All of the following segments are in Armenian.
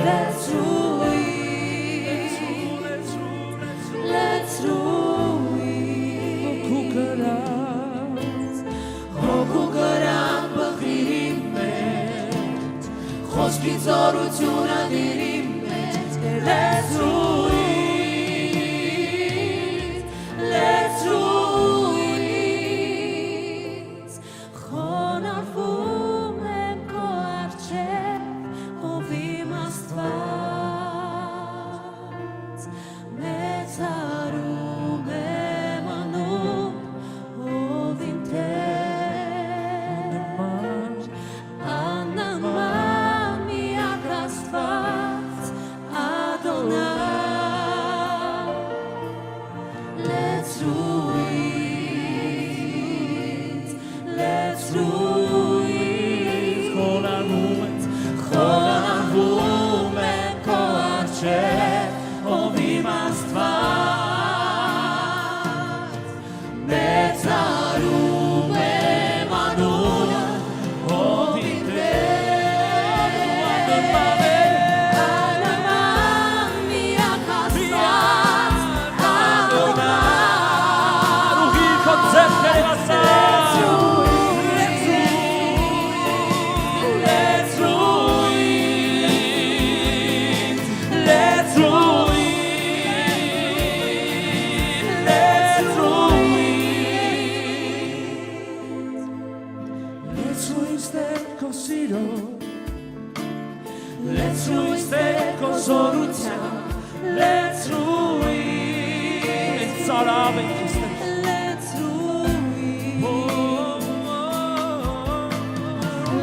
let's ruin, let's ruin. Հոգու գրան բխիրի մեջ, խոսքի ծորությունը դիրի մեջ, let's ruin, let's ruin. Խոնարհվում եմ քո առջև, ով իմ Աստված, մեծարում եմ անում, ով իմ Տեր, աննման միակ Աստված, Ադոնայ, let's ruin, let's ruin. Խոնարհվում եմ քո առջև, ով իմ Աստված, մեծարում եմ անունը, ով իմ Տեր, աննման միակ Աստված, Ադոնայ, let's ruin, let's ruin, let's ruin. Let's ruin stecco siro, let's ruin stecco soluzione, let's ruin, sarave let's ruin,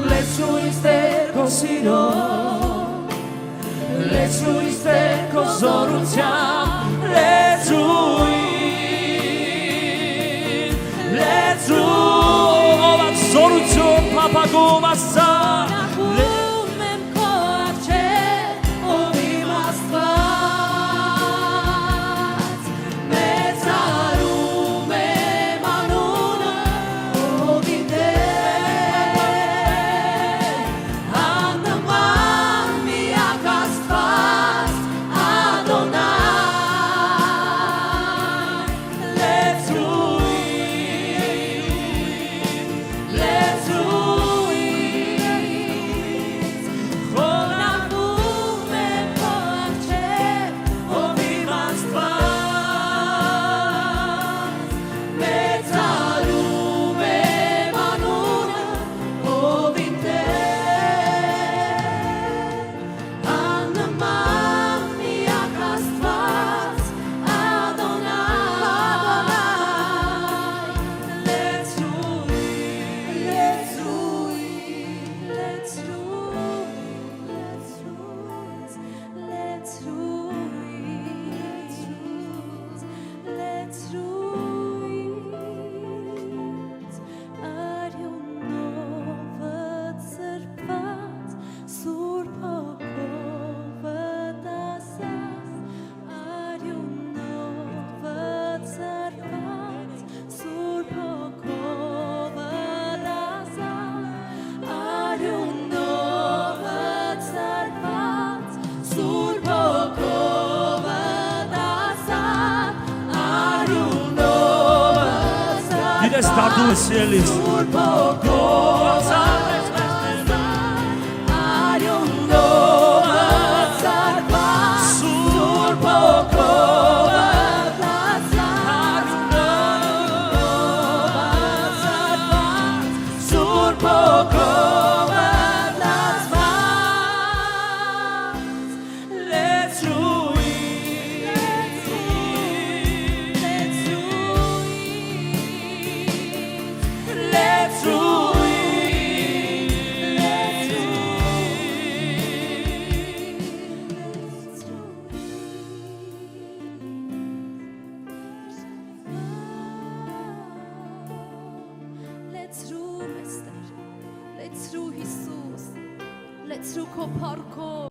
let's ruin stecco siro, let's ruin stecco soluzione, let's ruin, let's ruin. Soluzione papa come sa. Խոնարհվում եմ քո առջև, ով իմ Աստված, մեծարում եմ անունը, ով իմ Տեր, աննման միակ Աստված, Ադոնայ, let's ruin, let's ruin. Խոնարհվում եմ քո առջև, ով իմ Աստված, մեծարում եմ անունը, ով իմ Տեր, աննման միակ Աստված, Ադոնայ, let's ruin, let's ruin, let's ruin, let's ruin, let's ruin. Արյունովը ծրված, Սուրբ Հոգովը դասած, արյունովը ծրված, Սուրբ Հոգովը դասած, արյունովը ծրված, Սուրբ Հոգովը դասած, արյունովը Դիտես դատում ես ելիս Սուրբ Հոգովը արյունովը ծրված, Սուրբ Հոգովը դասած, արյունովը ծրված, Սուրբ Հոգովը դասած, let's ruin, let's ruin, let's ruin, Let's ruin, Հիսուս, let's ruin քո փառքով